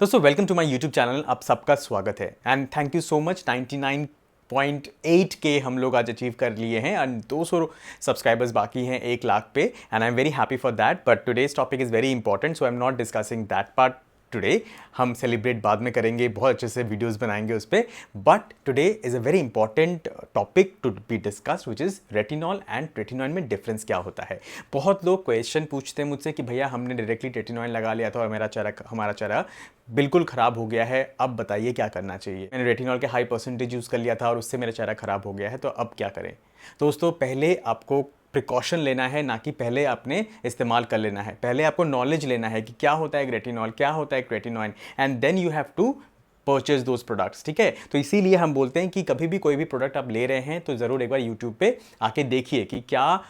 दोस्तों welcome to my YouTube channel. आप सबका स्वागत है and thank you so much. 99.8 के हम लोग आज अचीव कर लिए हैं एंड 200 सब्सक्राइबर्स बाकी हैं 1 लाख पे and I am very happy for that. But today's topic is very important, so I am not discussing that part today. हम सेलिब्रेट बाद में करेंगे, बहुत अच्छे से वीडियोस बनाएंगे उस पर। But today is a very important topic to be discussed which is retinol and retinol में डिफरेंस क्या होता है। बहुत लोग क्वेश्चन पूछते हैं मुझसे कि भैया हमने डायरेक्टली रेटिनॉल लगा लिया था और हमारा चेहरा बिल्कुल ख़राब हो गया है, अब बताइए क्या करना चाहिए। मैंने रेटिनॉल के हाई परसेंटेज यूज़ कर लिया था और उससे मेरा चेहरा ख़राब हो गया है, तो अब क्या करें। दोस्तों पहले आपको प्रिकॉशन लेना है, ना कि पहले आपने इस्तेमाल कर लेना है। पहले आपको नॉलेज लेना है कि क्या होता है एक रेटिनॉल, क्या होता है एक tretinoin, and then you have to purchase those products. ठीक है, तो इसीलिए हम बोलते हैं कि कभी भी कोई भी प्रोडक्ट आप ले रहे हैं तो ज़रूर एक बार यूट्यूब पे आके देखिए कि क्या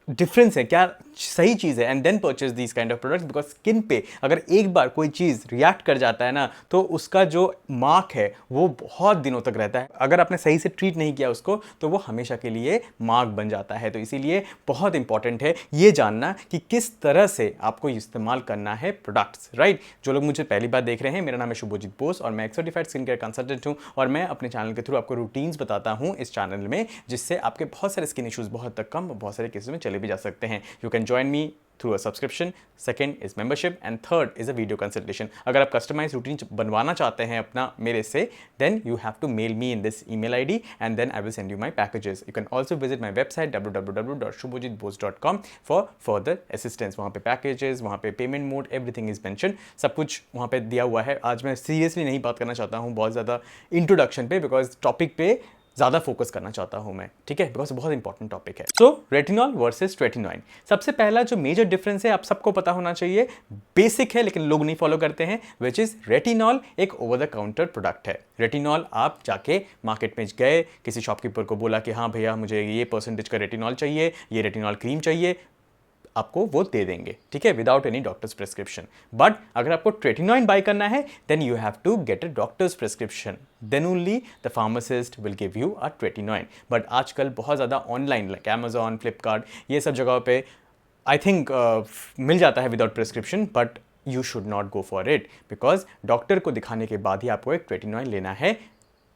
डिफरेंस है, क्या सही चीज़ है, and then purchase these kind of products. Because skin पे अगर एक बार कोई चीज़ रिएक्ट कर जाता है ना, तो उसका जो मार्क है वो बहुत दिनों तक रहता है। अगर आपने सही से ट्रीट नहीं किया उसको तो वो हमेशा के लिए मार्क बन जाता है। तो इसीलिए बहुत इंपॉर्टेंट है ये जानना कि किस तरह से आपको इस्तेमाल करना है प्रोडक्ट्स, राइट। जो लोग मुझे पहली बार देख रहे हैं, मेरा नाम है शुभजीत बोस और मैं एक सर्टिफाइड स्किन केयर कंसल्टेंट हूँ और मैं अपने चैनल के थ्रू आपको रूटीन्स बताता हूँ इस चैनल में, जिससे आपके बहुत सारे स्किन इश्यूज बहुत तक कम, बहुत सारे केसेस में चले भी जा सकते हैं। You can join me through a subscription, second is membership and third is a video consultation. अगर आप कस्टमाइज रूटीन बनवाना चाहते हैं अपना मेरे से, then you have to mail me in this email ID and then I will send you my packages. You can also visit my website www.shubhajitbose.com for further assistance. वहाँ पे पैकेजेस, वहाँ पे payment mode, everything is mention, सब कुछ वहाँ पे दिया हुआ है। आज मैं सीरियसली नहीं बात करना चाहता हूँ बहुत ज़्यादा इंट्रोडक्शन पे, बिकॉज टॉपिक पे ज़्यादा फोकस करना चाहता हूं मैं, ठीक है, बिकॉज बहुत इंपॉर्टेंट टॉपिक है। सो रेटिनॉल वर्सेस रेटिनॉइन, सबसे पहला जो मेजर डिफरेंस है आप सबको पता होना चाहिए, बेसिक है लेकिन लोग नहीं फॉलो करते हैं, विच इज रेटिनॉल एक ओवर द काउंटर प्रोडक्ट है। रेटिनॉल आप जाके मार्केट में गए, किसी शॉपकीपर को बोला कि हाँ भैया मुझे ये परसेंटेज का रेटिनॉल चाहिए, ये रेटिनॉल क्रीम चाहिए, आपको वो दे देंगे, ठीक है, without any doctor's prescription. But अगर आपको ट्रेटिनॉइन बाय करना है, then you have to get a doctor's prescription, then only the pharmacist will give you a tretinoin. But आजकल बहुत ज़्यादा ऑनलाइन लाइक अमेजॉन, फ्लिपकार्ट, ये सब जगहों पे आई थिंक मिल जाता है without prescription, but you should not go for it, because doctor को दिखाने के बाद ही आपको एक ट्रेटिनॉइन लेना है।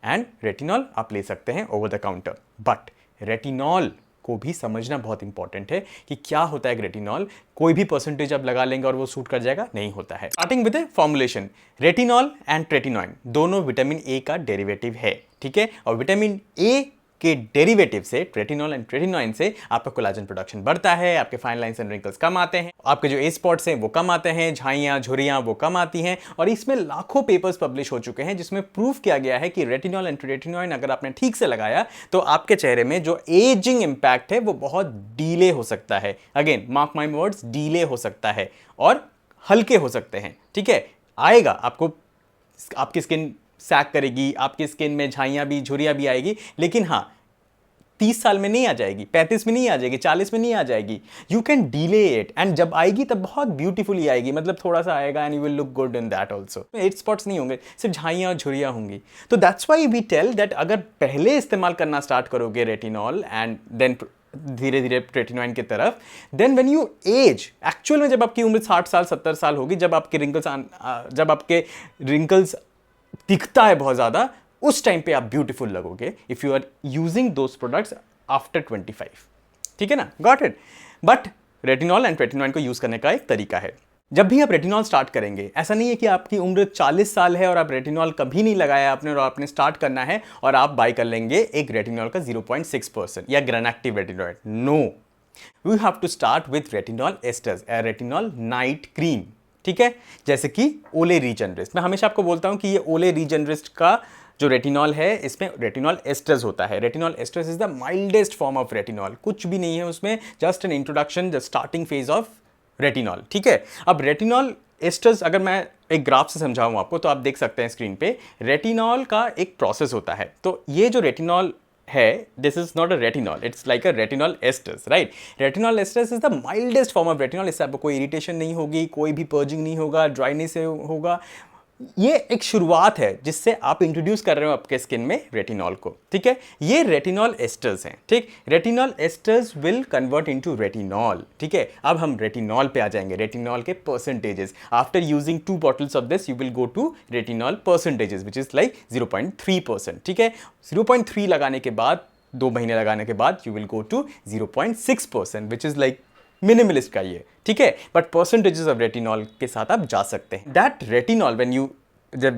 एंड रेटिनॉल आप ले सकते हैं over the counter, but retinol को भी समझना बहुत इंपॉर्टेंट है कि क्या होता है रेटिनॉल। कोई भी परसेंटेज आप लगा लेंगे और वो सूट कर जाएगा, नहीं होता है। Starting with formulation, retinol and tretinoin दोनों विटामिन ए का डेरिवेटिव है, ठीक है, और विटामिन ए के डेरिवेटिव से, रेटिनॉल एंड ट्रेटिनॉइन से, आपका कोलाजन प्रोडक्शन बढ़ता है, आपके फाइन लाइंस एंड रिंकल्स कम आते हैं, आपके जो ए स्पॉट्स हैं वो कम आते हैं, झाइयां झुर्रियां वो कम आती हैं। और इसमें लाखों पेपर्स पब्लिश हो चुके हैं जिसमें प्रूफ किया गया है कि रेटिनॉल एंड ट्रेटिनॉइन अगर आपने ठीक से लगाया तो आपके चेहरे में जो एजिंग इंपैक्ट है वो बहुत डीले हो सकता है। Again mark my words, delay हो सकता है और हल्के हो सकते हैं, ठीक है। आएगा, आपको आपकी स्किन सैग करेगी, आपकी स्किन में झाइयां भी झुर्रियां भी आएगी, लेकिन हाँ 30 साल में नहीं आ जाएगी, 35 में नहीं आ जाएगी, 40 में नहीं आ जाएगी। You can delay it, and जब आएगी तब बहुत ब्यूटीफुली आएगी, मतलब थोड़ा सा आएगा and you will look good in that also. 8 spots नहीं होंगे, सिर्फ झाइयां और झुर्रियां होंगी। तो that's why we tell that अगर पहले इस्तेमाल करना स्टार्ट करोगे रेटिनॉल एंड देन धीरे धीरे ट्रेटिनॉइन की तरफ, then when you age, actual में जब आपकी उम्र 60 साल 70 साल होगी, जब आपके रिंकल्स दिखता है बहुत ज्यादा, उस टाइम पे आप ब्यूटीफुल लगोगे if you are using those products after 25, ठीक है ना, got it. But retinol and tretinoin को यूज करने का एक तरीका है। जब भी आप रेटिनॉल स्टार्ट करेंगे, ऐसा नहीं है कि आपकी उम्र 40 साल है और आप रेटिनॉल कभी नहीं लगाया आपने और आपने स्टार्ट करना है और आप बाय कर लेंगे एक रेटिनॉल का 0.6% या Granactive retinoid. No, we have to start with retinol esters, retinol night cream, ठीक है, जैसे कि ओले रीजनरेस्ट। मैं हमेशा आपको बोलता हूं कि ये ओले रीजनरेस्ट का जो रेटिनॉल है, इसमें रेटिनॉल एस्टर्स होता है। Retinol asters is the mildest form of retinol, कुछ भी नहीं है उसमें, just an introduction, the starting phase of retinol, ठीक है। अब रेटिनॉल एस्टर्स अगर मैं एक ग्राफ से समझाऊं आपको, तो आप देख सकते हैं स्क्रीन पे, रेटिनॉल का एक प्रोसेस होता है। तो ये जो रेटिनॉल है, this is not a retinol, it's like a retinol asters, right. Retinol asters is the mildest form of retinol. इससे आपको कोई इरिटेशन नहीं होगी, कोई भी पर्जिंग नहीं होगा, ड्राइनेस होगा, ये एक शुरुआत है जिससे आप इंट्रोड्यूस कर रहे हो आपके स्किन में रेटिनॉल को, ठीक है। ये रेटिनॉल एस्टर्स हैं, ठीक। Retinol asters will convert into retinol, ठीक है। अब हम रेटिनॉल पे आ जाएंगे, रेटिनॉल के percentages. After using 2 bottles of this you will go to retinol percentages which is like 0.3%, ठीक है। 0.3 लगाने के बाद 2 महीने लगाने के बाद you will go to 0.6% which is like Minimalist का ये, ठीक है। बट परसेंटेजेस ऑफ रेटिनॉल के साथ आप जा सकते हैं। That retinol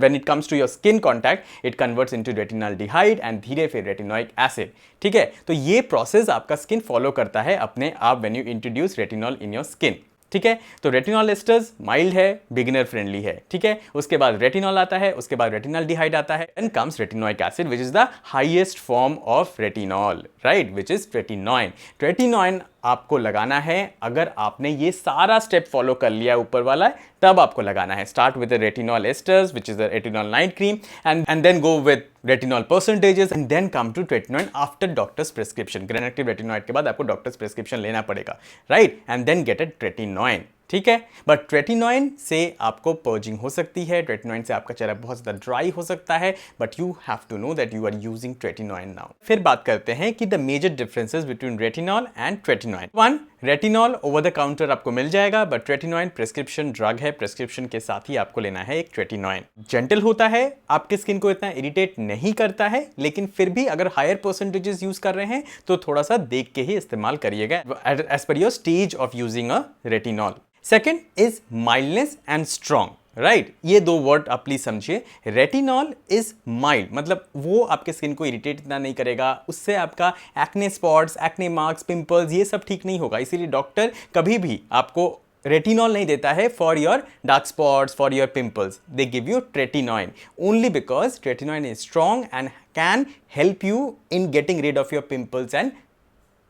when it comes to your skin contact it converts into retinaldehyde and धीरे फिर रेटिनोइक एसिड, ठीक है। तो ये प्रोसेस आपका स्किन फॉलो करता है अपने आप when you introduce retinol in your skin, ठीक है। तो रेटिनॉल एस्टर्स माइल्ड है, बिगिनर फ्रेंडली है, ठीक है। उसके बाद रेटिनॉल आता है, उसके बाद रेटिनॉल्डिहाइड आता है, and comes retinoic acid which is the highest form of retinol, right, which is tretinoin. Tretinoin आपको लगाना है अगर आपने ये सारा स्टेप फॉलो कर लिया ऊपर वाला, तब आपको लगाना है। Start with the retinol esters which is the retinol night cream and then go with retinol percentages and then come to tretinoin after doctor's prescription. Granactive retinoid के बाद आपको डॉक्टर्स प्रिस्क्रिप्शन लेना पड़ेगा, right, and then get a tretinoin, ठीक है। But tretinoin से आपको purging हो सकती है, ट्रेटिनॉइन से आपका चेहरा बहुत ज़्यादा ड्राई हो सकता है, but you have to know that you are using tretinoin now. फिर बात करते हैं कि the major differences between retinol and tretinoin. One, retinol over the counter आपको मिल जाएगा, बट ट्रेटिनॉइन प्रिस्क्रिप्शन ड्रग है, प्रिस्क्रिप्शन के साथ ही आपको लेना है एक ट्रेटिनॉइन। जेंटल होता है, आपके स्किन को इतना इरिटेट नहीं करता है, लेकिन फिर भी अगर हायर परसेंटेजेस यूज कर रहे हैं तो थोड़ा सा देख के ही इस्तेमाल करिएगा as per your stage of using a retinol. Second is mildness and strong, right, ये 2 वर्ड आप प्लीज समझिए। रेटिनॉल इज माइल्ड, मतलब वो आपके स्किन को इरिटेट इतना नहीं करेगा, उससे आपका acne spots, acne marks, pimples ये सब ठीक नहीं होगा। इसीलिए डॉक्टर कभी भी आपको रेटिनॉल नहीं देता है for your dark spots, for your pimples. They give you tretinoin only because tretinoin is strong and can help you in getting rid of your pimples and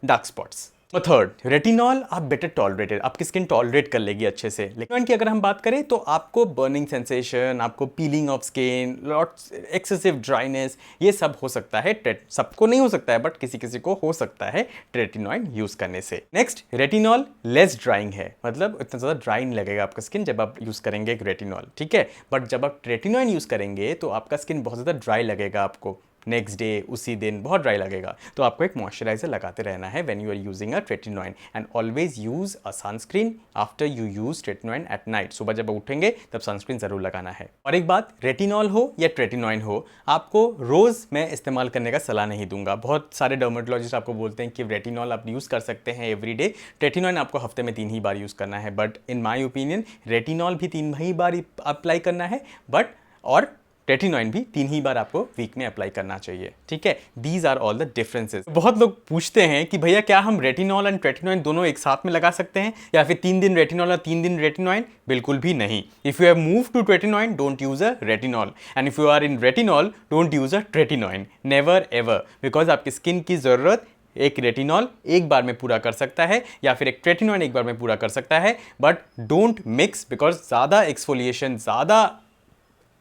dark spots. और third, retinol आप better tolerated, आपकी skin tolerate कर लेगी अच्छे से। लेकिन की अगर हम बात करें तो आपको बर्निंग सेंसेशन, आपको piling of skin, lots excessive dryness, ये सब हो सकता है। सबको नहीं हो सकता है बट किसी किसी को हो सकता है रेटिनॉइड यूज करने से। नेक्स्ट, रेटिनॉल लेस ड्राइंग है, मतलब इतना ज़्यादा ड्राई नहीं लगेगा आपका स्किन जब आप यूज़ करेंगे रेटिनॉल, ठीक है। बट जब आप रेटिनॉइड यूज़ करेंगे तो आपका स्किन बहुत ज़्यादा ड्राई लगेगा, आपको नेक्स्ट डे, उसी दिन बहुत ड्राई लगेगा। तो आपको एक मॉइस्चराइजर लगाते रहना है when you are using a tretinoin, and always use a sunscreen after you use tretinoin at night. सुबह जब उठेंगे तब सनस्क्रीन जरूर लगाना है। और एक बात, रेटिनॉल हो या ट्रेटिनॉइन हो, आपको रोज मैं इस्तेमाल करने का सलाह नहीं दूंगा। बहुत सारे डर्मेटोलॉजिस्ट आपको बोलते हैं कि रेटिनॉल आप यूज कर सकते हैं एवरी डे, ट्रेटिनॉइन आपको हफ्ते में 3 ही बार यूज करना है। But in my opinion retinol भी 3 ही बार अप्लाई करना है, बट और रेटिनॉइन भी 3 ही बार आपको वीक में अप्लाई करना चाहिए, ठीक है। These are all the differences. बहुत लोग पूछते हैं कि भैया क्या हम रेटिनॉल एंड ट्रेटिनॉइन दोनों एक साथ में लगा सकते हैं, या फिर 3 दिन रेटिनॉल और 3 दिन रेटिनॉइन? बिल्कुल भी नहीं। If you have move to tretinoin, don't use a retinol, and if you are in retinol, don't use a tretinoin, never ever, because आपकी स्किन की जरूरत एक रेटिनॉल एक बार में पूरा कर सकता है, या फिर एक ट्रेटिनॉइन एक बार में पूरा कर सकता है। बट डोंट मिक्स, बिकॉज ज़्यादा एक्सफोलिएशन, ज़्यादा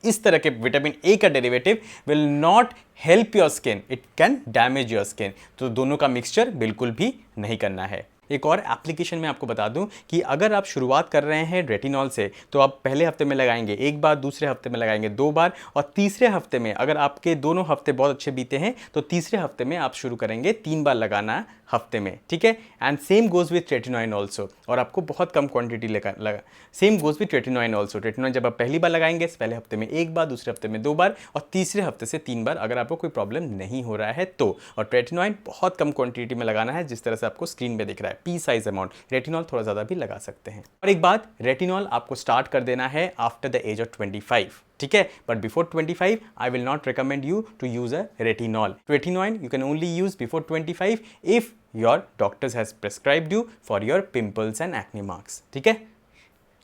इस तरह के विटामिन ए का derivative will not help your skin, it can damage your skin. तो दोनों का मिक्सचर बिल्कुल भी नहीं करना है। एक और एप्लीकेशन में आपको बता दूं कि अगर आप शुरुआत कर रहे हैं रेटिनॉल से तो आप पहले हफ्ते में लगाएंगे 1 बार, दूसरे हफ्ते में लगाएंगे 2 बार, और तीसरे हफ्ते में अगर आपके दोनों हफ्ते बहुत अच्छे बीते हैं तो तीसरे हफ्ते में आप शुरू करेंगे 3 बार लगाना हफ्ते में, ठीक है। And same goes with tretinoin also, और आपको बहुत कम क्वांटिटी लगा। Same goes with tretinoin also. Tretinoin जब आप पहली बार लगाएंगे पहले हफ्ते में 1 बार, दूसरे हफ्ते में 2 बार, और तीसरे हफ्ते से 3 बार अगर आपको कोई प्रॉब्लम नहीं हो रहा है तो। और ट्रेटिनॉइन बहुत कम क्वांटिटी में लगाना है, जिस तरह से आपको स्क्रीन पे दिख रहा है, पी साइज अमाउंट। रेटिनॉल थोड़ा ज़्यादा भी लगा सकते हैं। और एक बात, रेटिनॉल आपको स्टार्ट कर देना है आफ्टर द एज ऑफ 25, ठीक है। But before 25 I will not recommend you to use a retinol. Tretinoin you can only use before 25 if your doctors has prescribed you for your pimples and acne marks, ठीक है।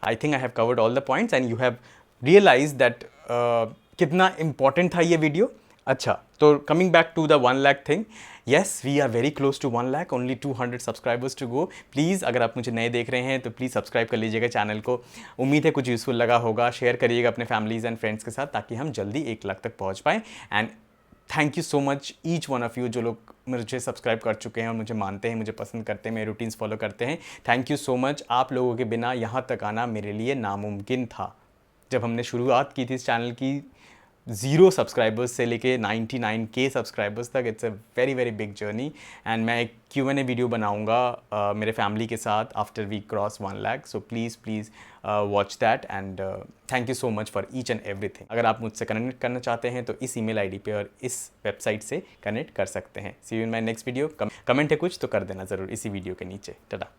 I think I have covered all the points and you have realized that कितना important था ये video. अच्छा, तो coming back to the 1 lakh thing, yes we are very close to 1 lakh, only 200 subscribers to go। Please अगर आप मुझे नए देख रहे हैं तो प्लीज़ सब्सक्राइब कर लीजिएगा चैनल को। उम्मीद है कुछ यूज़फुल लगा होगा। शेयर करिएगा अपने फैमिलीज़ एंड फ्रेंड्स के साथ ताकि हम जल्दी 1 लाख तक पहुँच पाएँ। And thank you so much each one of you जो लोग मुझे सब्सक्राइब कर चुके हैं और मुझे मानते हैं, मुझे पसंद करते हैं, मेरे रूटीन्स फॉलो करते हैं। Thank you so much. आप लोगों के बिना यहाँ तक आना मेरे लिए नामुमकिन था। जब हमने शुरुआत की थी इस चैनल की 0 सब्सक्राइबर्स से लेके 99K सब्सक्राइबर्स तक, it's a very very big journey. And मैं एक Q&A वीडियो बनाऊंगा मेरे फैमिली के साथ after we cross 1 lakh, so please please watch that. And thank you so much for each and everything. अगर आप मुझसे कनेक्ट करना चाहते हैं तो इस ईमेल आईडी पे और इस वेबसाइट से कनेक्ट कर सकते हैं। See you in my next video. Comment है कुछ तो कर देना ज़रूर इसी वीडियो के नीचे। टाटा।